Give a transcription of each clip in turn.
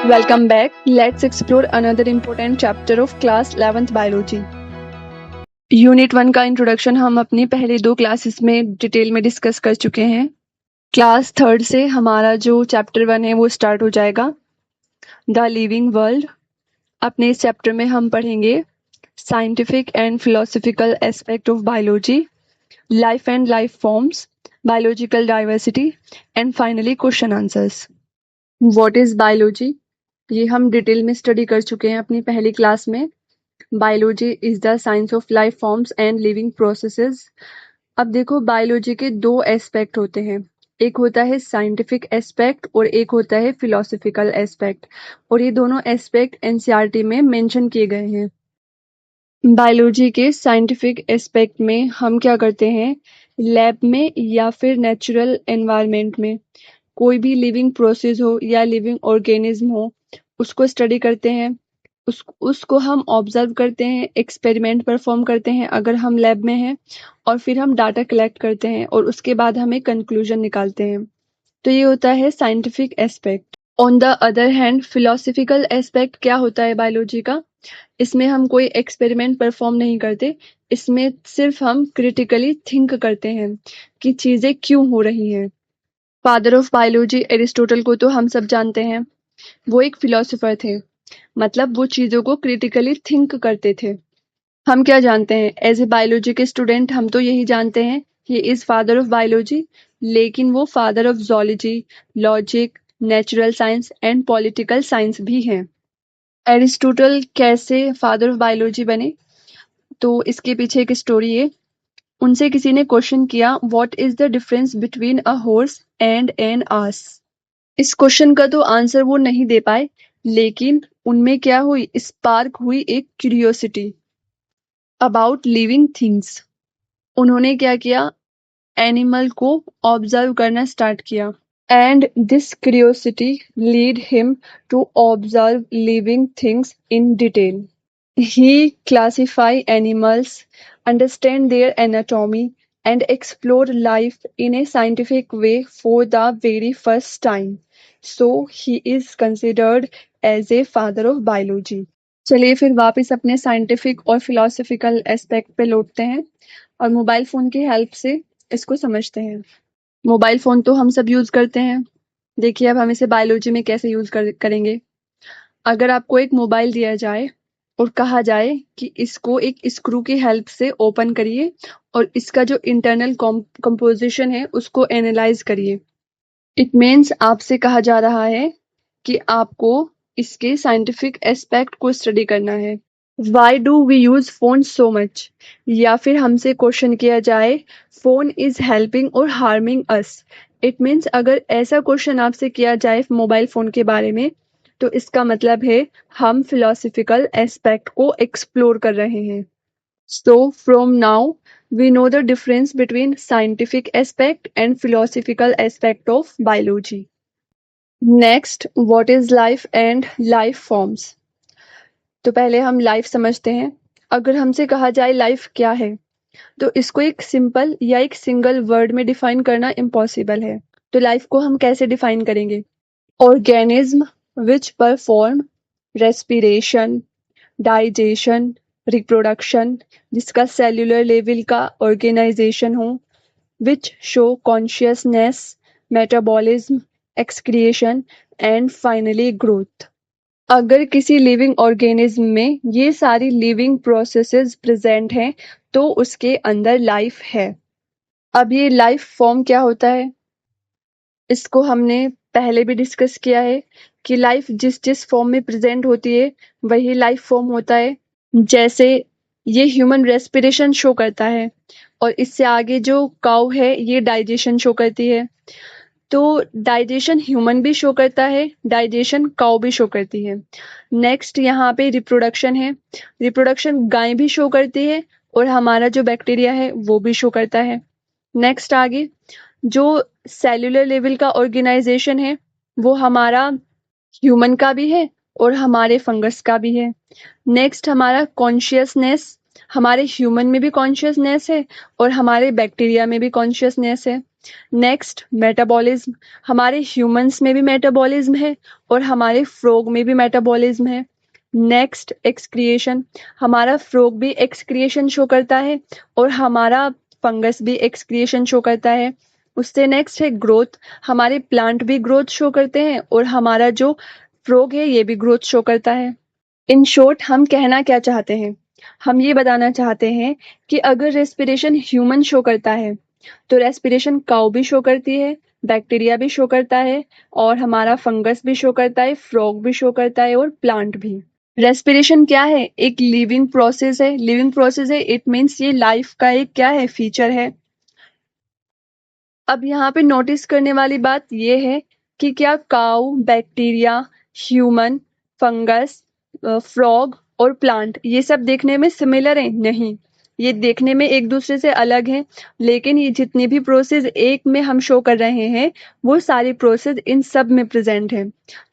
Welcome back. Let's explore another important chapter of class 11th biology. Unit 1 का introduction हम अपनी पहले 2 classes में डिटेल में डिस्कस कर चुके हैं। क्लास 3rd से हमारा जो चैप्टर 1 है वो स्टार्ट हो जाएगा, द लिविंग वर्ल्ड। अपने इस चैप्टर में हम पढ़ेंगे scientific and philosophical aspect of biology, life and life forms, biological diversity and finally question answers. What is biology? ये हम डिटेल में स्टडी कर चुके हैं अपनी पहली क्लास में। Biology is the science of life forms and living processes. अब देखो, बायोलॉजी के 2 एस्पेक्ट होते हैं, एक होता है साइंटिफिक एस्पेक्ट और एक होता है फिलोसफिकल एस्पेक्ट, और ये दोनों एस्पेक्ट एनसीईआरटी में मेंशन किए गए हैं। बायोलॉजी के साइंटिफिक एस्पेक्ट में हम क्या करते हैं, लैब में या फिर नेचुरल एनवायरनमेंट में कोई भी लिविंग प्रोसेस हो या लिविंग ऑर्गेनिज्म हो, उसको स्टडी करते हैं, उसको हम ऑब्जर्व करते हैं, एक्सपेरिमेंट परफॉर्म करते हैं अगर हम लैब में हैं, और फिर हम डाटा कलेक्ट करते हैं और उसके बाद हम एक कंक्लूजन निकालते हैं। तो ये होता है scientific aspect. On the other hand philosophical aspect क्या होता है बायोलॉजी का? इसमें हम कोई एक्सपेरिमेंट परफॉर्म नहीं करते, इसमें सिर्फ हम क्रिटिकली थिंक करते हैं कि चीजें क्यों हो रही हैं। फादर ऑफ बायोलॉजी एरिस्टोटल को तो हम सब जानते हैं, वो एक फिलोसोफर थे, मतलब वो चीजों को क्रिटिकली थिंक करते थे। हम क्या जानते हैं एज ए बायोलॉजी के स्टूडेंट? हम तो यही जानते हैं he is father of biology, लेकिन वो father of zoology, logic, natural science and political science भी हैं। एरिस्टोटल कैसे फादर ऑफ बायोलॉजी बने? तो इसके पीछे एक स्टोरी है। उनसे किसी ने क्वेश्चन किया, what is the difference between a horse and an ass? इस क्वेश्चन का तो आंसर वो नहीं दे पाए, लेकिन उनमें क्या हुई, स्पार्क हुई एक क्यूरियोसिटी अबाउट लिविंग थिंग्स। उन्होंने क्या किया, एनिमल को ऑब्जर्व करना स्टार्ट किया, and this curiosity lead him to observe living things in detail. He classify animals, understand their anatomy, and explore life in a scientific way for the very first time. So he is considered as a father of biology. चलिए फिर वापस अपने scientific और philosophical aspect पे लौटते हैं और mobile phone की हेल्प से इसको समझते हैं। मोबाइल फोन तो हम सब यूज करते हैं। देखिए अब हम इसे बायोलॉजी में कैसे यूज करेंगे। अगर आपको एक मोबाइल दिया जाए और कहा जाए कि इसको एक स्क्रू की हेल्प से ओपन करिए और इसका जो इंटरनल कंपोजिशन है उसको एनालाइज करिए, इट मीन्स आपसे कहा जा रहा है कि आपको इसके साइंटिफिक एस्पेक्ट को स्टडी करना है। Why do we use phone so much? या फिर हमसे क्वेश्चन किया जाए, फोन इज हेल्पिंग और हार्मिंग अस? इट मीन्स अगर ऐसा क्वेश्चन आपसे किया जाए मोबाइल फोन के बारे में, तो इसका मतलब है हम फिलोसफिकल एस्पेक्ट को एक्सप्लोर कर रहे हैं। So from now we know the difference between scientific aspect and philosophical aspect of biology. Next, what is life and life forms? तो पहले हम लाइफ समझते हैं। अगर हमसे कहा जाए लाइफ क्या है, तो इसको एक सिंपल या एक सिंगल वर्ड में डिफाइन करना इम्पॉसिबल है। तो लाइफ को हम कैसे डिफाइन करेंगे? Organism which perform respiration, digestion, reproduction, जिसका सेल्यूलर लेवल का ऑर्गेनाइजेशन हो, which show consciousness, metabolism, excretion and finally growth. अगर किसी लिविंग ऑर्गेनिज्म में ये सारी लिविंग प्रोसेसेस प्रेजेंट हैं, तो उसके अंदर लाइफ है। अब ये लाइफ फॉर्म क्या होता है, इसको हमने पहले भी डिस्कस किया है कि लाइफ जिस जिस फॉर्म में प्रेजेंट होती है वही लाइफ फॉर्म होता है। जैसे ये ह्यूमन रेस्पिरेशन शो करता है, और इससे आगे जो काउ है ये डाइजेशन शो करती है। तो डाइजेशन ह्यूमन भी शो करता है, डाइजेशन काउ भी शो करती है। नेक्स्ट यहाँ पे रिप्रोडक्शन है, रिप्रोडक्शन गाय भी शो करती है और हमारा जो बैक्टीरिया है वो भी शो करता है। नेक्स्ट आगे जो सेल्यूलर लेवल का ऑर्गेनाइजेशन है वो हमारा ह्यूमन का भी है और हमारे फंगस का भी है। नेक्स्ट हमारा कॉन्शियसनेस, हमारे ह्यूमन में भी कॉन्शियसनेस है और हमारे बैक्टीरिया में भी कॉन्शियसनेस है। नेक्स्ट मेटाबॉलिज्म, हमारे ह्यूमंस में भी मेटाबॉलिज्म है और हमारे फ्रॉग में भी मेटाबॉलिज्म है। नेक्स्ट एक्सक्रिएशन, हमारा फ्रॉग भी एक्सक्रिएशन शो करता है और हमारा फंगस भी एक्सक्रिएशन शो करता है। उससे नेक्स्ट है ग्रोथ, हमारे प्लांट भी ग्रोथ शो करते हैं और हमारा जो फ्रॉग है ये भी ग्रोथ शो करता है। इन शॉर्ट हम कहना क्या चाहते हैं? हम ये बताना चाहते हैं कि अगर रेस्पिरेशन ह्यूमन शो करता है तो रेस्पिरेशन काऊ भी शो करती है, बैक्टीरिया भी शो करता है और हमारा फंगस भी शो करता है, फ्रॉग भी शो करता है और प्लांट भी। रेस्पिरेशन क्या है? एक लिविंग प्रोसेस है। लिविंग प्रोसेस है, इट मीन्स ये लाइफ का एक क्या है? फीचर है। अब यहाँ पे नोटिस करने वाली बात ये है कि क्या काऊ, बैक्टीरिया, ह्यूमन, फंगस, फ्रॉग और प्लांट ये सब देखने में सिमिलर हैं? नहीं, ये देखने में एक दूसरे से अलग हैं, लेकिन ये जितनी भी प्रोसेस एक में हम शो कर रहे हैं वो सारी प्रोसेस इन सब में प्रेजेंट है।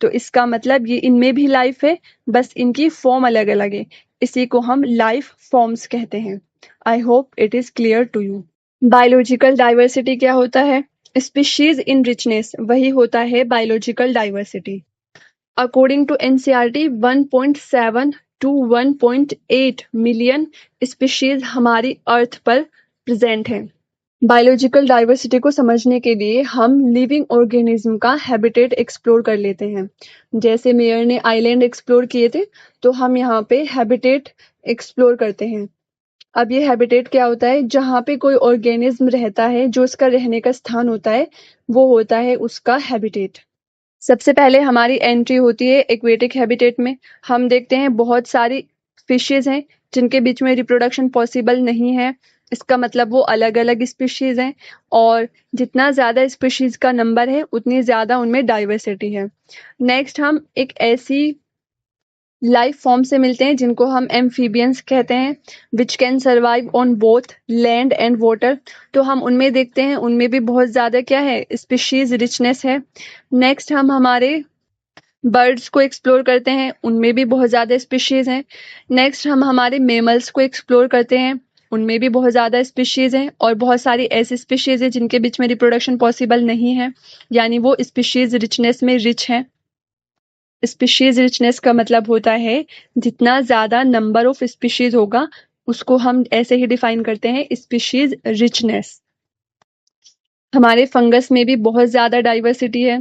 तो इसका मतलब ये इनमें भी लाइफ है, बस इनकी फॉर्म अलग अलग है। इसी को हम लाइफ फॉर्म्स कहते हैं। I hope it is clear to you. Biological diversity क्या होता है? स्पीशीज इन रिचनेस, वही होता है biological diversity. According to NCERT 1.7 to 1.8 million species हमारी अर्थ पर प्रेजेंट हैं। बायोलॉजिकल डाइवर्सिटी को समझने के लिए हम लिविंग ऑर्गेनिज्म का हैबिटेट एक्सप्लोर कर लेते हैं। जैसे मेयर ने आइलैंड एक्सप्लोर किए थे, तो हम यहाँ पे हैबिटेट एक्सप्लोर करते हैं। अब ये हैबिटेट क्या होता है? जहाँ पे कोई ऑर्गेनिज्म रहता है, जो उसका रहने का स्थान होता है, वो होता है उसका हैबिटेट। सबसे पहले हमारी एंट्री होती है एक्वेटिक हैबिटेट में। हम देखते हैं बहुत सारी फिशेज हैं जिनके बीच में रिप्रोडक्शन पॉसिबल नहीं है। इसका मतलब वो अलग अलग स्पीशीज हैं और जितना ज़्यादा स्पीशीज का नंबर है उतनी ज़्यादा उनमें डाइवर्सिटी है। नेक्स्ट हम एक ऐसी लाइफ फॉर्म से मिलते हैं जिनको हम एम्फीबियंस कहते हैं, which can survive on both land and water. तो हम उनमें देखते हैं, उनमें भी बहुत ज़्यादा क्या है? स्पीशीज रिचनेस है। नेक्स्ट हम हमारे बर्ड्स को एक्सप्लोर करते हैं, उनमें भी बहुत ज़्यादा स्पीशीज हैं। नेक्स्ट हम हमारे मेमल्स को एक्सप्लोर करते हैं, उनमें भी बहुत ज़्यादा स्पीशीज हैं और बहुत सारी ऐसी स्पीशीज हैं जिनके बीच में रिप्रोडक्शन पॉसिबल नहीं है, यानी वो स्पीशीज रिचनेस में रिच हैं। स्पीशीज रिचनेस का मतलब होता है जितना ज़्यादा नंबर ऑफ स्पीशीज होगा उसको हम ऐसे ही डिफाइन करते हैं, स्पीशीज रिचनेस। हमारे फंगस में भी बहुत ज़्यादा डाइवर्सिटी है।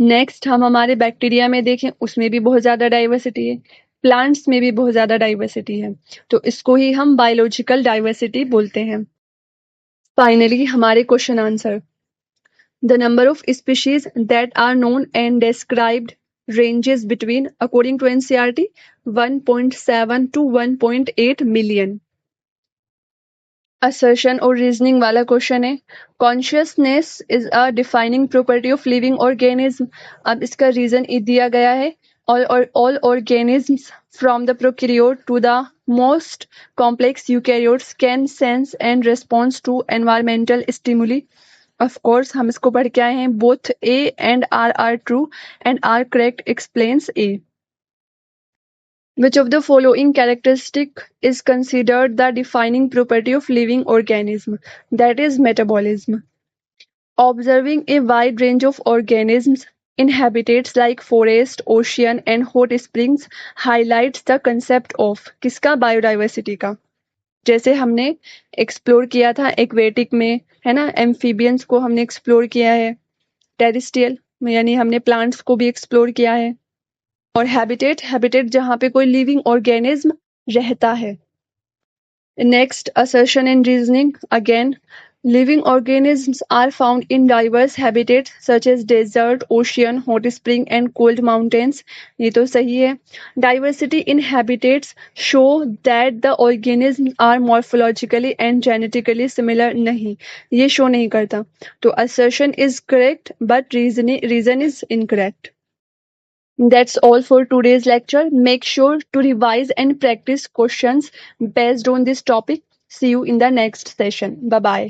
नेक्स्ट हम हमारे बैक्टीरिया में देखें, उसमें भी बहुत ज़्यादा डाइवर्सिटी है। प्लांट्स में भी बहुत ज़्यादा डाइवर्सिटी है। तो इसको ही हम बायोलॉजिकल डाइवर्सिटी बोलते हैं। फाइनली हमारे question answer. The number of species that are known and described ranges between, according to NCERT, 1.7 to 1.8 million. Assertion और रीजनिंग वाला क्वेश्चन है, consciousness is a defining property of living organism. अब इसका reason दिया गया है, all organisms from the prokaryote to the most complex eukaryotes can sense and respond to environmental stimuli. Of course हम इसको पढ़ के आए हैं, both A and R are true and R correct explains A. Which of the following characteristic is considered the defining property of living organism? That is metabolism. Observing a wide range of organisms in habitats like forest, ocean and hot springs highlights the concept of किसका? Biodiversity का। जैसे हमने explore किया था aquatic में, है ना, amphibians को हमने एक्सप्लोर किया है, टेरिस्ट्रियल यानी हमने प्लांट्स को भी एक्सप्लोर किया है, और हैबिटेट जहाँ पे कोई लिविंग ऑर्गेनिज्म रहता है। Next assertion and reasoning again, living organisms are found in diverse habitats such as desert, ocean, hot spring and cold mountains. ये तो सही है। Diversity in habitats show that the organisms are morphologically and genetically similar. नहीं, ये show नहीं करता। तो assertion is correct but reason is incorrect. That's all for today's lecture. Make sure to revise and practice questions based on this topic. See you in the next session. Bye bye.